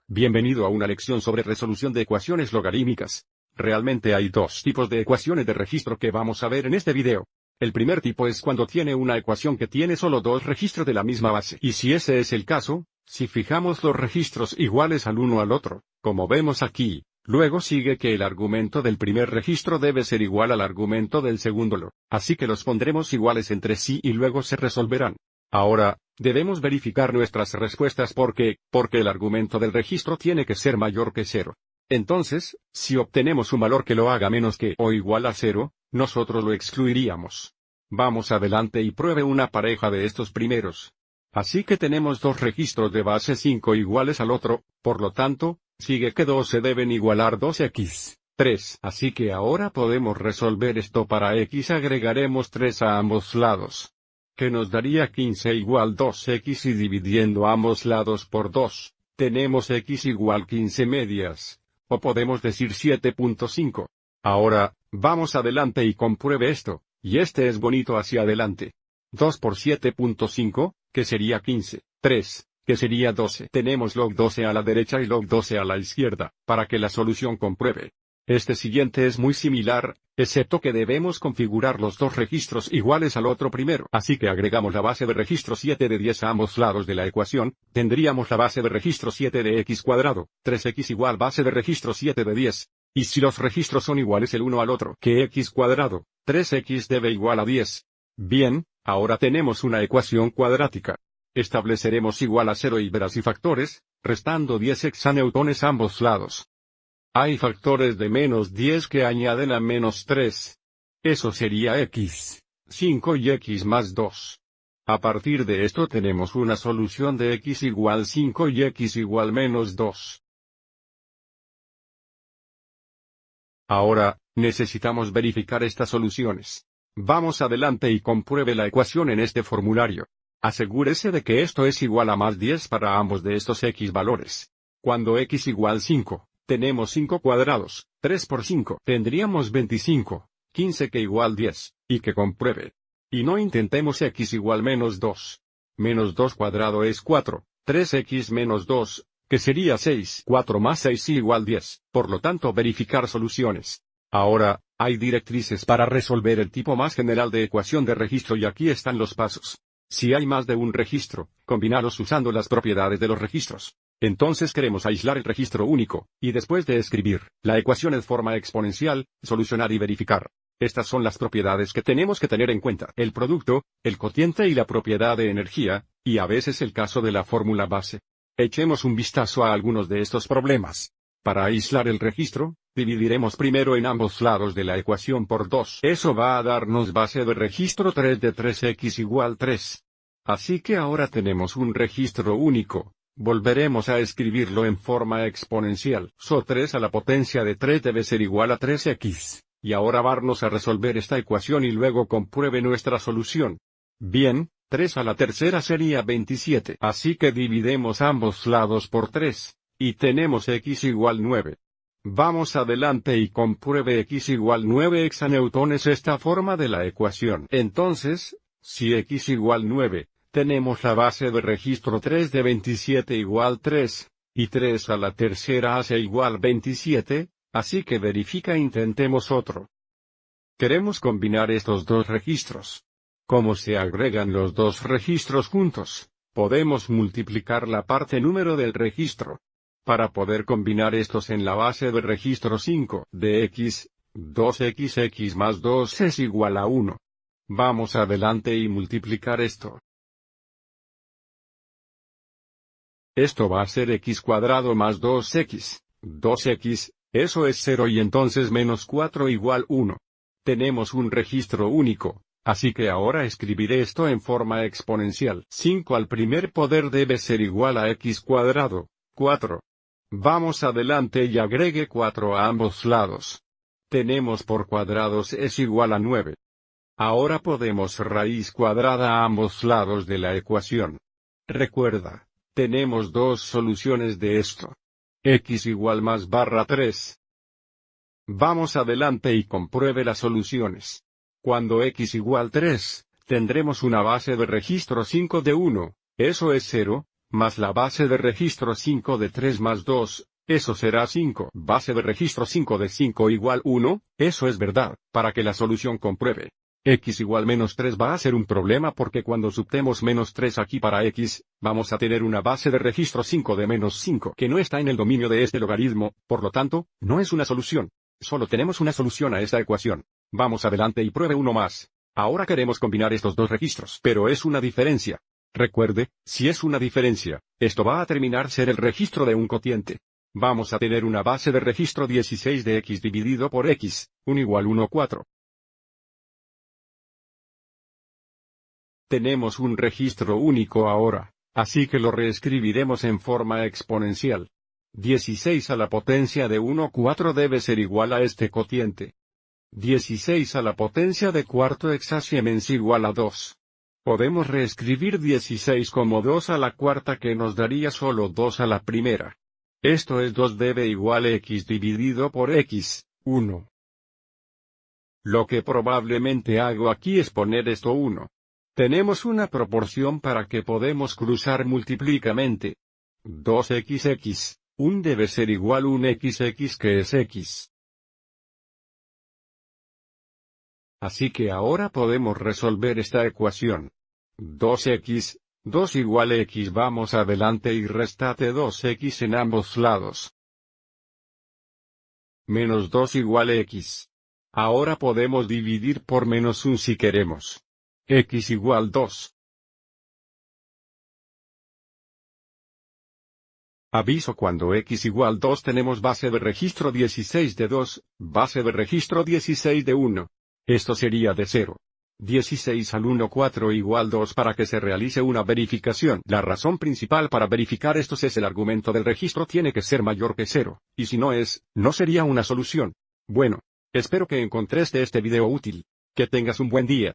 Bienvenido a una lección sobre resolución de ecuaciones logarítmicas. Realmente hay dos tipos de ecuaciones de registro que vamos a ver en este video. El primer tipo es cuando tiene una ecuación que tiene solo dos registros de la misma base. Y si ese es el caso, si fijamos los registros iguales al uno al otro, como vemos aquí, luego sigue que el argumento del primer registro debe ser igual al argumento del segundo. Así que los pondremos iguales entre sí y luego se resolverán. Ahora, debemos verificar nuestras respuestas porque el argumento del registro tiene que ser mayor que 0. Entonces, si obtenemos un valor que lo haga menos que o igual a 0, nosotros lo excluiríamos. Vamos adelante y pruebe una pareja de estos primeros. Así que tenemos dos registros de base 5 iguales al otro, por lo tanto, sigue que 2 se deben igualar 2x. 3. Así que ahora podemos resolver esto para x agregaremos 3 a ambos lados, que nos daría 15 igual 2x y dividiendo ambos lados por 2, tenemos x igual 15 medias, o podemos decir 7.5. Ahora, vamos adelante y compruebe esto, y este es bonito hacia adelante. 2 por 7.5, que sería 15, 3, que sería 12. Tenemos log 12 a la derecha y log 12 a la izquierda, para que la solución compruebe. Este siguiente es muy similar, excepto que debemos configurar los dos registros iguales al otro primero. Así que agregamos la base de registro 7 de 10 a ambos lados de la ecuación, tendríamos la base de registro 7 de x cuadrado, 3x igual base de registro 7 de 10. Y si los registros son iguales el uno al otro, que x cuadrado, 3x debe igual a 10. Bien, ahora tenemos una ecuación cuadrática. Estableceremos igual a 0 y veras y factores, restando 10 hexanewtones a ambos lados. Hay factores de menos 10 que añaden a menos 3. Eso sería x, 5 y x más 2. A partir de esto tenemos una solución de x igual 5 y x igual menos 2. Ahora, necesitamos verificar estas soluciones. Vamos adelante y compruebe la ecuación en este formulario. Asegúrese de que esto es igual a más 10 para ambos de estos x valores. Cuando x igual 5. Tenemos 5 cuadrados, 3 por 5. Tendríamos 25, 15 que igual 10, y que compruebe. Y no intentemos x igual menos 2. Menos 2 cuadrado es 4, 3x menos 2, que sería 6. 4 más 6 igual 10, por lo tanto verificar soluciones. Ahora, hay directrices para resolver el tipo más general de ecuación de registro y aquí están los pasos. Si hay más de un registro, combinalos usando las propiedades de los registros. Entonces queremos aislar el registro único, y después de escribir la ecuación en forma exponencial, solucionar y verificar. Estas son las propiedades que tenemos que tener en cuenta: el producto, el cociente y la propiedad de energía, y a veces el caso de la fórmula base. Echemos un vistazo a algunos de estos problemas. Para aislar el registro, dividiremos primero en ambos lados de la ecuación por 2. Eso va a darnos base de registro 3 de 3x igual 3. Así que ahora tenemos un registro único. Volveremos a escribirlo en forma exponencial. 3 a la potencia de 3 debe ser igual a 3x. Y ahora vamos a resolver esta ecuación y luego compruebe nuestra solución. Bien, 3 a la tercera sería 27. Así que dividemos ambos lados por 3. Y tenemos x igual 9. Vamos adelante y compruebe x igual 9 hexanewtones esta forma de la ecuación. Entonces, si x igual 9, tenemos la base de registro 3 de 27 igual 3, y 3 a la tercera hace igual 27, así que verifica e intentemos otro. Queremos combinar estos dos registros. Como se agregan los dos registros juntos, podemos multiplicar la parte número del registro. Para poder combinar estos en la base de registro 5 de x, 2x más 2 es igual a 1. Vamos adelante y multiplicar esto. Esto va a ser x cuadrado más 2x, 2x, eso es 0 y entonces menos 4 igual 1. Tenemos un registro único, así que ahora escribiré esto en forma exponencial. 5 al primer poder debe ser igual a x cuadrado, 4. Vamos adelante y agregue 4 a ambos lados. Tenemos por cuadrados es igual a 9. Ahora podemos raíz cuadrada a ambos lados de la ecuación. Recuerda, tenemos dos soluciones de esto. X igual más barra 3. Vamos adelante y compruebe las soluciones. Cuando x igual 3, tendremos una base de registro 5 de 1, eso es 0, más la base de registro 5 de 3 más 2, eso será 5. Base de registro 5 de 5 igual 1, eso es verdad, para que la solución compruebe. X igual menos 3 va a ser un problema porque cuando subtemos menos 3 aquí para X, vamos a tener una base de registro 5 de menos 5 que no está en el dominio de este logaritmo, por lo tanto, no es una solución. Solo tenemos una solución a esta ecuación. Vamos adelante y pruebe uno más. Ahora queremos combinar estos dos registros, pero es una diferencia. Recuerde, si es una diferencia, esto va a terminar ser el registro de un cociente. Vamos a tener una base de registro 16 de X dividido por X, 1 igual 1 4. Tenemos un registro único ahora, así que lo reescribiremos en forma exponencial. 16 a la potencia de 1 4 debe ser igual a este cociente. 16 a la potencia de cuarto exactamente igual a 2. Podemos reescribir 16 como 2 a la cuarta que nos daría solo 2 a la primera. Esto es 2 debe igual a X dividido por X, 1. Lo que probablemente hago aquí es poner esto 1. Tenemos una proporción para que podemos cruzar multiplícamente. 2xx, 1 debe ser igual a 1xx que es x. Así que ahora podemos resolver esta ecuación. 2x, 2 igual a x vamos adelante y restate 2x en ambos lados. Menos 2 igual a x. Ahora podemos dividir por menos 1 si queremos. X igual 2. Aviso cuando X igual 2 tenemos base de registro 16 de 2, base de registro 16 de 1. Esto sería de 0. 16 al 1 4 igual 2 para que se realice una verificación. La razón principal para verificar estos es el argumento del registro tiene que ser mayor que 0, y si no es, no sería una solución. Bueno, espero que encontraste este video útil. Que tengas un buen día.